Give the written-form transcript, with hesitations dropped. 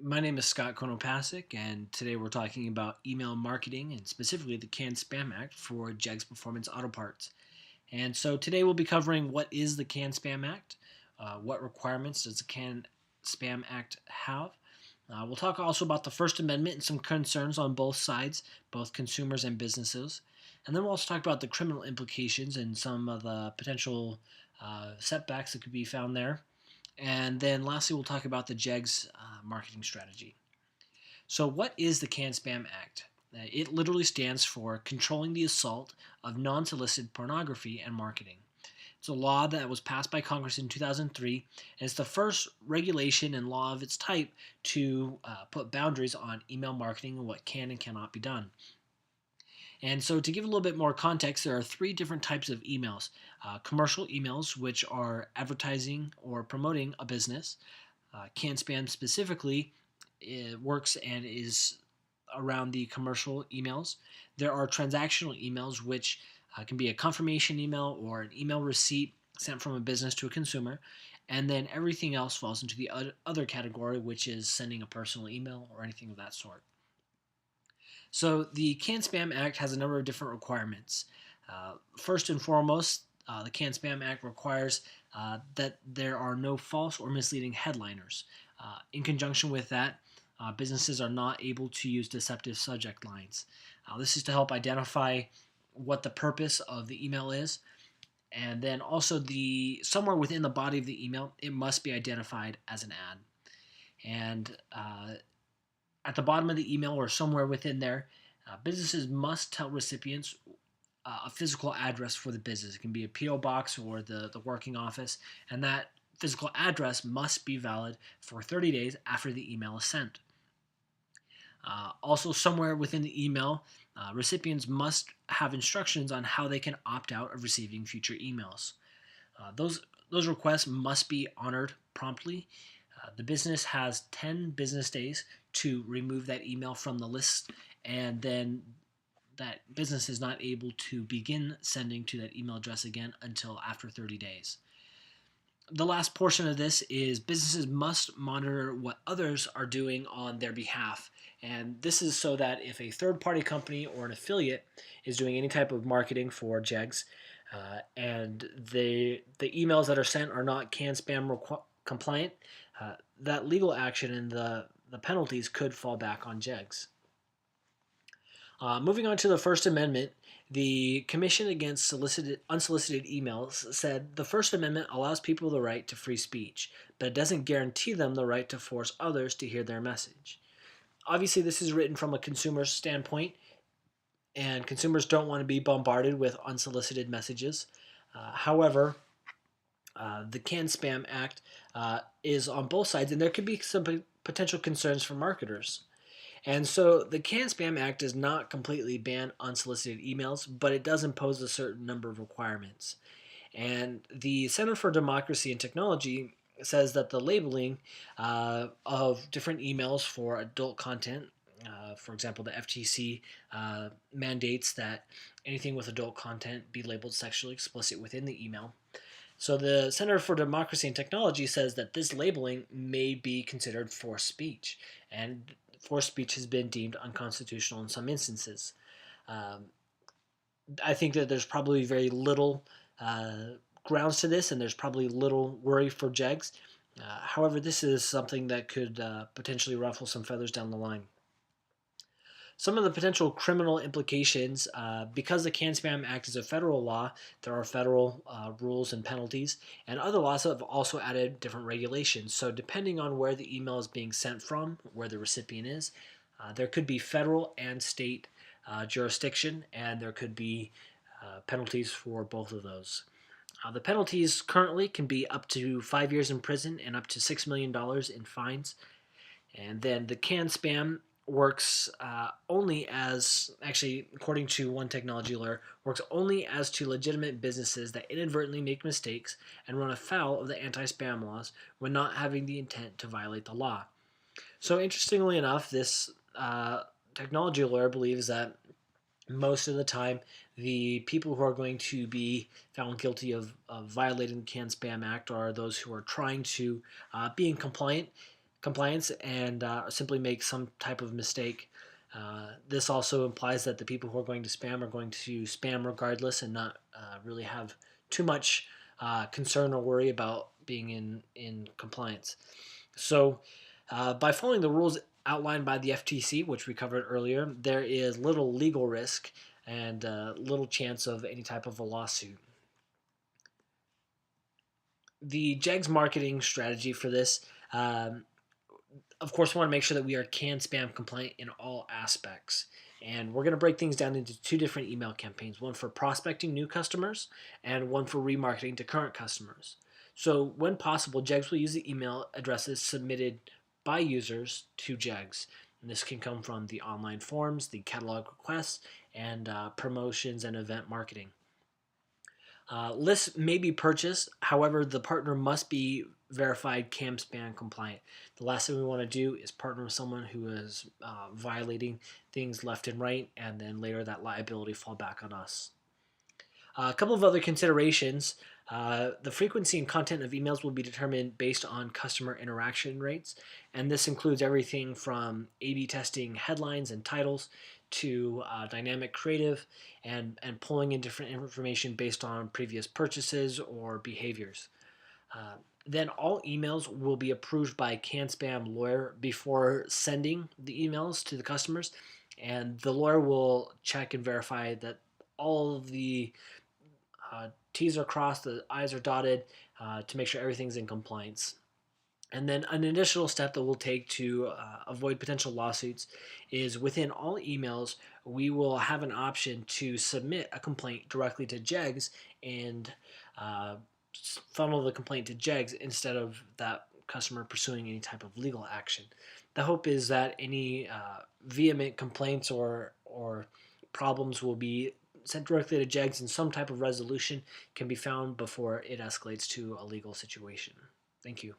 My name is Scott Konopasek, and today we're talking about email marketing and specifically the CAN Spam Act for JEGS Performance Auto Parts. And so today we'll be covering what is the CAN Spam Act, what requirements does the CAN Spam Act have. We'll talk also about the First Amendment and some concerns on both sides, both consumers and businesses. And then we'll also talk about the criminal implications and some of the potential setbacks that could be found there. And then lastly, we'll talk about the JEGS marketing strategy. So, what is the CAN Spam Act? It literally stands for Controlling the Assault of Non Solicited Pornography and Marketing. It's a law that was passed by Congress in 2003, and it's the first regulation and law of its type to put boundaries on email marketing and what can and cannot be done. And so, to give a little bit more context, there are three different types of emails: commercial emails, which are advertising or promoting a business. CAN spam specifically works and is around the commercial emails. There are transactional emails, which can be a confirmation email or an email receipt sent from a business to a consumer. And then everything else falls into the other category, which is sending a personal email or anything of that sort. So the CAN Spam Act has a number of different requirements. First and foremost, the CAN Spam Act requires that there are no false or misleading headliners. In conjunction with that, businesses are not able to use deceptive subject lines. This is to help identify what the purpose of the email is, and then also the somewhere within the body of the email, it must be identified as an ad. And at the bottom of the email or somewhere within there, businesses must tell recipients a physical address for the business. It can be a P.O. box or the working office, and that physical address must be valid for 30 days after the email is sent. Also, somewhere within the email, recipients must have instructions on how they can opt out of receiving future emails. Those requests must be honored promptly. The business has 10 business days to remove that email from the list, and then that business is not able to begin sending to that email address again until after 30 days. The last portion of this is businesses must monitor what others are doing on their behalf. And this is so that if a third party company or an affiliate is doing any type of marketing for JEGS and the emails that are sent are not CAN spam compliant, that legal action and the penalties could fall back on JEGS. Moving on to the First Amendment, the Commission Against Unsolicited Emails said the First Amendment allows people the right to free speech, but it doesn't guarantee them the right to force others to hear their message. Obviously, this is written from a consumer's standpoint, and consumers don't want to be bombarded with unsolicited messages. However, the CAN Spam Act is on both sides, and there could be some potential concerns for marketers. And so the CAN Spam Act does not completely ban unsolicited emails, but it does impose a certain number of requirements. And the Center for Democracy and Technology says that the labeling of different emails for adult content, for example, the FTC mandates that anything with adult content be labeled sexually explicit within the email. So the Center for Democracy and Technology says that this labeling may be considered forced speech, and forced speech has been deemed unconstitutional in some instances. Um, I think that there's probably very little grounds to this, and there's probably little worry for JEGS. However, this is something that could potentially ruffle some feathers down the line. Some of the potential criminal implications, because the CAN Spam Act is a federal law, there are federal rules and penalties, and other laws have also added different regulations. So depending on where the email is being sent from, where the recipient is, there could be federal and state jurisdiction, and there could be penalties for both of those. The penalties currently can be up to 5 years in prison and up to $6 million in fines. And then the CAN spam works only as, actually, according to one technology lawyer, works only as to legitimate businesses that inadvertently make mistakes and run afoul of the anti-spam laws when not having the intent to violate the law. So interestingly enough, this technology lawyer believes that most of the time, the people who are going to be found guilty of violating the CAN Spam Act are those who are trying to be in compliance and simply make some type of mistake. This also implies that the people who are going to spam are going to spam regardless and not really have too much concern or worry about being in compliance. So, by following the rules outlined by the FTC, which we covered earlier, there is little legal risk and little chance of any type of a lawsuit. The JEGS marketing strategy for this, of course, we want to make sure that we are CAN spam compliant in all aspects. And we're going to break things down into two different email campaigns, one for prospecting new customers and one for remarketing to current customers. So when possible, JEGS will use the email addresses submitted by users to JEGS. And this can come from the online forms, the catalog requests, and promotions and event marketing. Lists may be purchased, however, the partner must be verified CAN spam compliant. The last thing we want to do is partner with someone who is violating things left and right, and then later that liability fall back on us. A couple of other considerations. The frequency and content of emails will be determined based on customer interaction rates, and this includes everything from A/B testing headlines and titles to dynamic creative and pulling in different information based on previous purchases or behaviors. Uh, then all emails will be approved by CAN-SPAM lawyer before sending the emails to the customers, and the lawyer will check and verify that all of the T's are crossed, the I's are dotted to make sure everything's in compliance. And then an additional step that we'll take to avoid potential lawsuits is within all emails, we will have an option to submit a complaint directly to JEGS and uh, funnel the complaint to JEGS instead of that customer pursuing any type of legal action. The hope is that any vehement complaints or problems will be sent directly to JEGS and some type of resolution can be found before it escalates to a legal situation. Thank you.